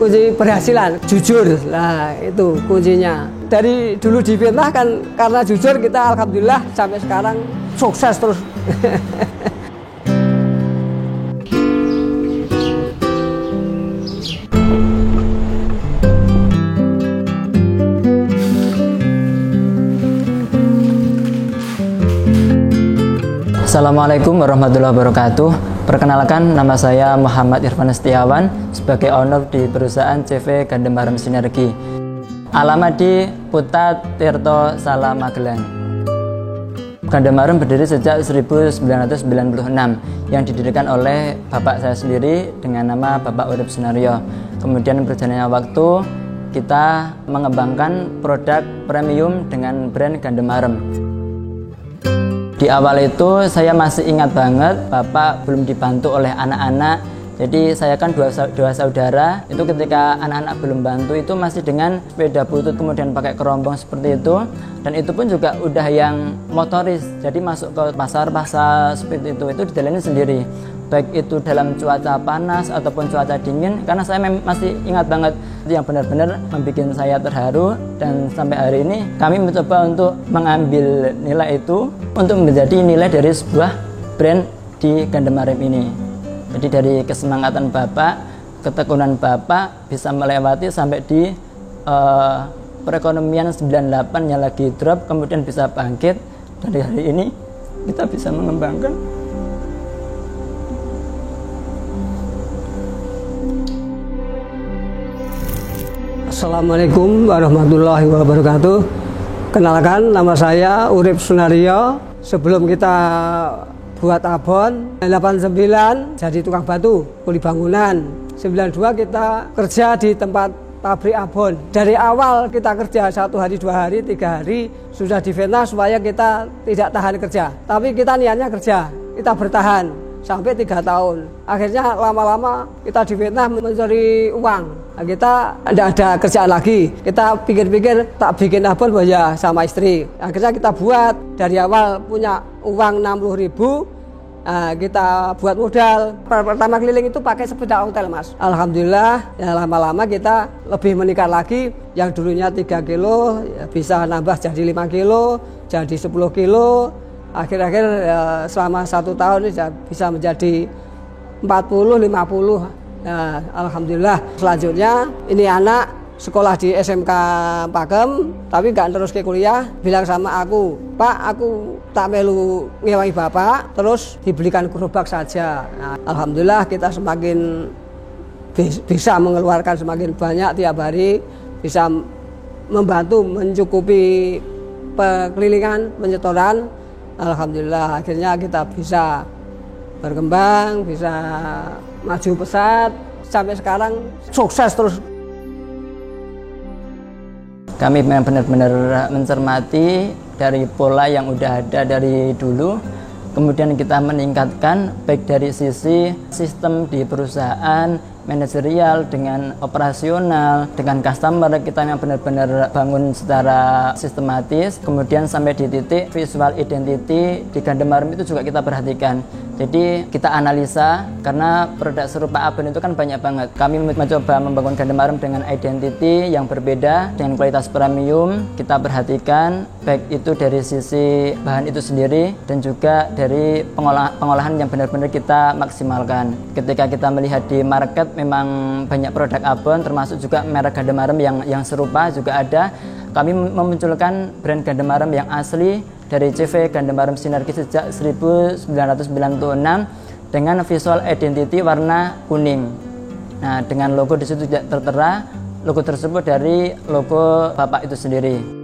kunci keberhasilan, jujur. Nah, itu kuncinya. Dari dulu difitnah kan karena jujur kita alhamdulillah sampai sekarang sukses terus. Assalamualaikum warahmatullahi wabarakatuh. Perkenalkan, nama saya Muhammad Irfan Setiawan sebagai owner di perusahaan CV Gandemarem Sinergi. Alamat di Putat Tirto Salah Magelang. Gandemarem berdiri sejak 1996 yang didirikan oleh bapak saya sendiri dengan nama Bapak Urip Sunaryo. Kemudian berjalannya waktu kita mengembangkan produk premium dengan brand Gandemarem. Di awal itu saya masih ingat banget bapak belum dibantu oleh anak-anak. Jadi saya kan dua saudara, itu ketika anak-anak belum bantu itu masih dengan sepeda butut kemudian pakai kerombong seperti itu. Dan itu pun juga udah yang motoris, jadi masuk ke pasar-pasar seperti itu dijalani sendiri. Baik itu dalam cuaca panas ataupun cuaca dingin, karena saya masih ingat banget itu yang benar-benar membuat saya terharu. Dan sampai hari ini kami mencoba untuk mengambil nilai itu untuk menjadi nilai dari sebuah brand di Gandemarem ini. Jadi dari kesemangatan bapak, ketekunan bapak bisa melewati sampai di perekonomian 98 yang lagi drop kemudian bisa bangkit. Dari hari ini kita bisa mengembangkan. Assalamualaikum warahmatullahi wabarakatuh. Kenalkan, nama saya Urip Sunaryo. Sebelum kita buat abon 89 jadi tukang batu kuli bangunan. 92 kita kerja di tempat pabrik abon. Dari awal kita kerja 1 hari, 2 hari, 3 hari sudah difitnah supaya kita tidak tahan kerja. Tapi kita niatnya kerja, kita bertahan sampai 3 tahun. Akhirnya lama-lama kita difitnah mencari uang. Nah, kita tidak ada kerjaan lagi. Kita pikir-pikir tak bikin abon ya sama istri. Akhirnya kita buat dari awal punya uang 60.000. Nah, kita buat modal. Pertama keliling itu pakai sepeda ontel, Mas. Alhamdulillah ya, lama-lama kita lebih meningkat lagi. Yang dulunya 3 kilo ya, bisa nambah jadi 5 kilo, jadi 10 kilo. Akhir-akhir ya, selama 1 tahun bisa menjadi 40, 50. Nah, alhamdulillah. Selanjutnya ini anak sekolah di SMK Pakem tapi nggak terus ke kuliah, bilang sama aku, Pak, aku tak melu ngewai bapak, terus dibelikan gerobak saja. Nah, alhamdulillah kita semakin bisa mengeluarkan semakin banyak tiap hari, bisa membantu mencukupi pekelilingan penyetoran. Alhamdulillah akhirnya kita bisa berkembang, bisa maju pesat, sampai sekarang sukses terus. Kami benar-benar mencermati dari pola yang udah ada dari dulu, kemudian kita meningkatkan baik dari sisi sistem di perusahaan, manajerial, dengan operasional, dengan customer, kita yang benar-benar bangun secara sistematis. Kemudian sampai di titik visual identity di Gandemarem itu juga kita perhatikan. Jadi kita analisa, karena produk serupa abon itu kan banyak banget. Kami mencoba membangun Gandemarem dengan identity yang berbeda, dengan kualitas premium. Kita perhatikan baik itu dari sisi bahan itu sendiri dan juga dari pengolahan yang benar-benar kita maksimalkan. Ketika kita melihat di market memang banyak produk abon, termasuk juga merek Gandemarem yang serupa juga ada. Kami memunculkan brand Gandemarem yang asli dari CV Gandemarem Sinergi sejak 1996 dengan visual identity warna kuning. Nah, dengan logo di situ tidak tertera, logo tersebut dari logo bapak itu sendiri.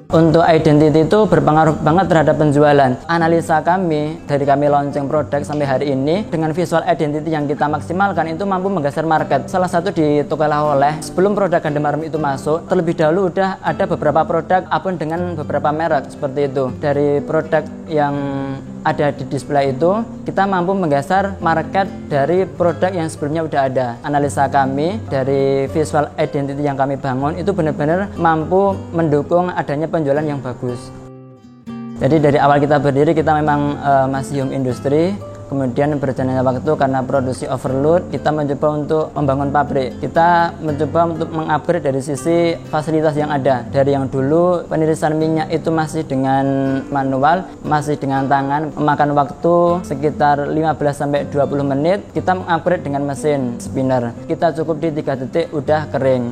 Untuk identity itu berpengaruh banget terhadap penjualan. Analisa kami, dari kami launching produk sampai hari ini, dengan visual identity yang kita maksimalkan itu mampu menggeser market. Salah satu di toko oleh-oleh, sebelum produk Gandemarem itu masuk, terlebih dahulu udah ada beberapa produk abon dengan beberapa merek seperti itu. Dari produk yang ada di display itu, kita mampu menggeser market dari produk yang sebelumnya udah ada. Analisa kami dari visual identity yang kami bangun itu benar-benar mampu mendukung adanya penjualan yang bagus. Jadi dari awal kita berdiri kita memang masih home industry, Kemudian berjalannya waktu karena produksi overload, kita mencoba untuk membangun pabrik. Kita mencoba untuk mengupgrade dari sisi fasilitas yang ada. Dari yang dulu penirisan minyak itu masih dengan manual, masih dengan tangan, memakan waktu sekitar 15-20 menit, kita mengupgrade dengan mesin spinner. Kita cukup di 3 detik udah kering.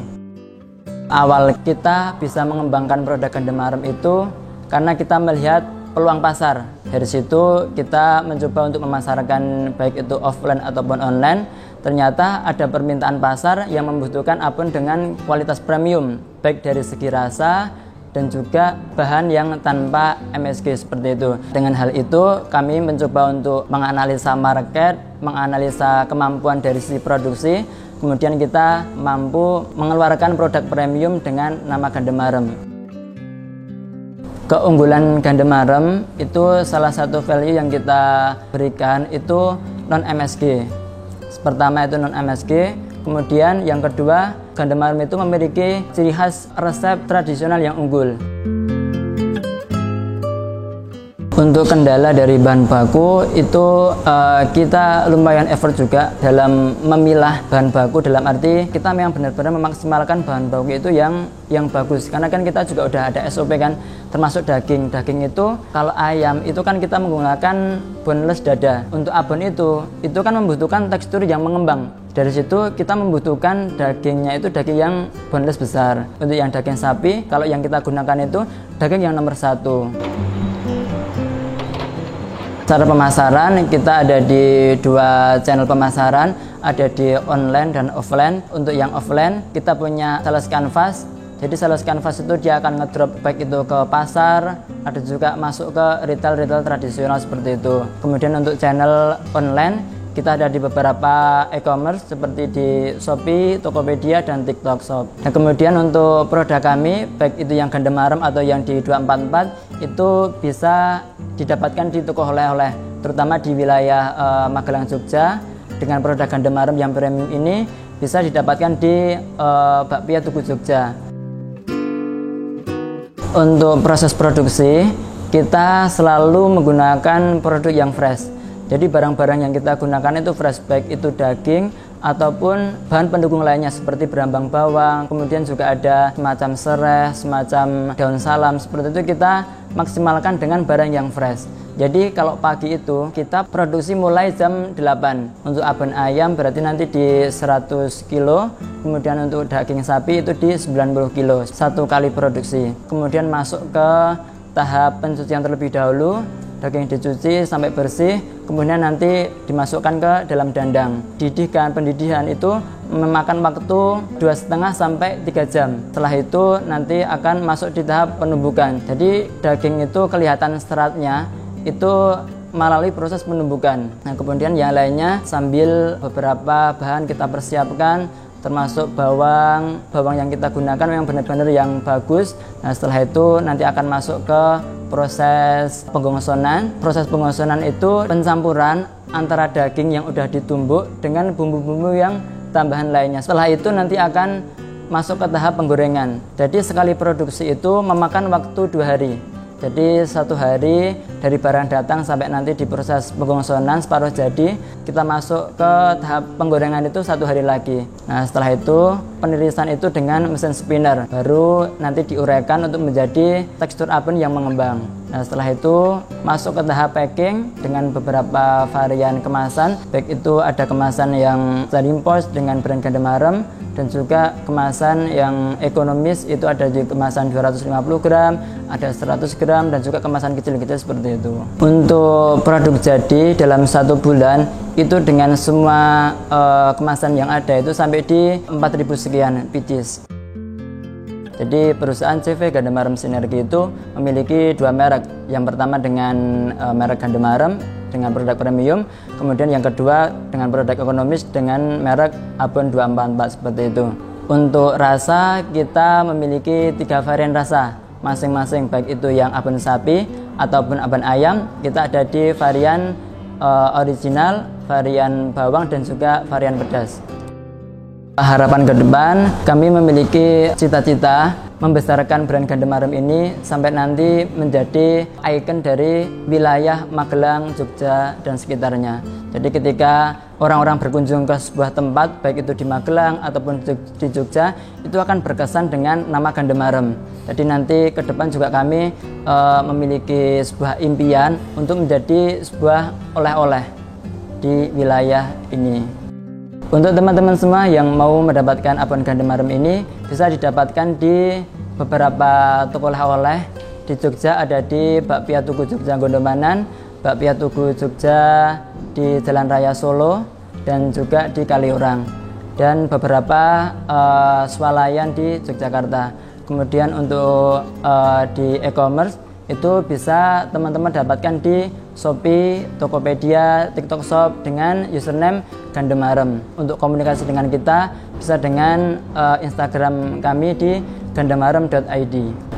Awal kita bisa mengembangkan produk gandum arem itu karena kita melihat peluang pasar. Dari situ kita mencoba untuk memasarkan baik itu offline ataupun online. Ternyata ada permintaan pasar yang membutuhkan abon dengan kualitas premium, baik dari segi rasa dan juga bahan yang tanpa MSG seperti itu. Dengan hal itu kami mencoba untuk menganalisa market, menganalisa kemampuan dari sisi produksi, kemudian kita mampu mengeluarkan produk premium dengan nama gandum arem. Keunggulan gandum arem itu salah satu value yang kita berikan itu non MSG. Pertama itu non MSG, kemudian yang kedua gandum arem itu memiliki ciri khas resep tradisional yang unggul. Untuk kendala dari bahan baku itu kita lumayan effort juga dalam memilah bahan baku, dalam arti kita memang benar-benar memaksimalkan bahan baku itu yang bagus, karena kan kita juga udah ada SOP kan, termasuk daging itu kalau ayam itu kan kita menggunakan boneless dada. Untuk abon itu kan membutuhkan tekstur yang mengembang. Dari situ kita membutuhkan dagingnya itu daging yang boneless besar. Untuk yang daging sapi, kalau yang kita gunakan itu daging yang nomor 1. Cara pemasaran kita ada di 2 channel pemasaran, ada di online dan offline. Untuk yang offline kita punya sales canvas. Jadi sales canvas itu dia akan ngedrop baik itu ke pasar, ada juga masuk ke retail tradisional seperti itu. Kemudian untuk channel online kita ada di beberapa e-commerce seperti di Shopee, Tokopedia, dan TikTok Shop. Nah, kemudian untuk produk kami, baik itu yang gandum arem atau yang di 244, itu bisa didapatkan di toko oleh-oleh, terutama di wilayah Magelang, Jogja. Dengan produk gandum arem yang premium ini bisa didapatkan di Bakpia Tugu Jogja. Untuk proses produksi, kita selalu menggunakan produk yang fresh. Jadi barang-barang yang kita gunakan itu fresh, baik itu daging ataupun bahan pendukung lainnya seperti berambang bawang, kemudian juga ada semacam serai, semacam daun salam, seperti itu kita maksimalkan dengan barang yang fresh. Jadi kalau pagi itu kita produksi mulai jam 8. Untuk abon ayam berarti nanti di 100 kilo, kemudian untuk daging sapi itu di 90 kilo satu kali produksi. Kemudian masuk ke tahap pencucian terlebih dahulu, daging dicuci sampai bersih, kemudian nanti dimasukkan ke dalam dandang. Pendidikan itu memakan waktu 2,5 sampai 3 jam. Setelah itu nanti akan masuk di tahap penumbukan. Jadi daging itu kelihatan seratnya itu melalui proses penumbukan. Nah, kemudian yang lainnya sambil beberapa bahan kita persiapkan, termasuk bawang yang kita gunakan memang benar-benar yang bagus. Nah, setelah itu nanti akan masuk ke proses penggosonan. Proses penggosonan itu pencampuran antara daging yang udah ditumbuk dengan bumbu-bumbu yang tambahan lainnya. Setelah itu nanti akan masuk ke tahap penggorengan. Jadi sekali produksi itu memakan waktu 2 hari. Jadi 1 hari dari barang datang sampai nanti di proses penggosonan separuh jadi, kita masuk ke tahap penggorengan itu 1 hari lagi. Nah, setelah itu penirisan itu dengan mesin spinner, baru nanti diuraikan untuk menjadi tekstur abon yang mengembang. Nah, setelah itu masuk ke tahap packing dengan beberapa varian kemasan, baik itu ada kemasan yang sliding pouch dengan brand gandum arem, dan juga kemasan yang ekonomis itu ada di kemasan 250 gram, ada 100 gram, dan juga kemasan kecil-kecil seperti itu. Untuk produk jadi dalam 1 bulan itu dengan semua kemasan yang ada itu sampai di 4.000 sekian pieces. Jadi perusahaan CV Gandum Arem Sinergi itu memiliki 2 merek. Yang pertama dengan merek gandum arem dengan produk premium, kemudian yang kedua dengan produk ekonomis dengan merek abon 244 seperti itu. Untuk rasa kita memiliki 3 varian rasa masing-masing, baik itu yang abon sapi ataupun abon ayam. Kita ada di varian original, varian bawang, dan juga varian pedas. Harapan ke depan, kami memiliki cita-cita membesarkan brand Gandemarem ini sampai nanti menjadi ikon dari wilayah Magelang, Jogja, dan sekitarnya. Jadi ketika orang-orang berkunjung ke sebuah tempat, baik itu di Magelang ataupun di Jogja, itu akan berkesan dengan nama Gandemarem. Jadi nanti ke depan juga kami memiliki sebuah impian untuk menjadi sebuah oleh-oleh di wilayah ini. Untuk teman-teman semua yang mau mendapatkan abon Gandemarem ini bisa didapatkan di beberapa toko oleh-oleh. Di Jogja ada di Bakpia Tugu Jogja Gondomanan, Bakpia Tugu Jogja di Jalan Raya Solo, dan juga di Kaliurang, dan beberapa swalayan di Yogyakarta. Kemudian untuk di e-commerce itu bisa teman-teman dapatkan di Shopee, Tokopedia, TikTok Shop dengan username Gandemarem. Untuk komunikasi dengan kita bisa dengan Instagram kami di gandemarem.id.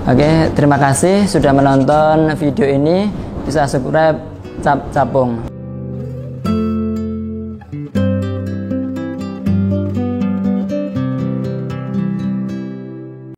Oke, terima kasih sudah menonton video ini. Bisa subscribe Capung.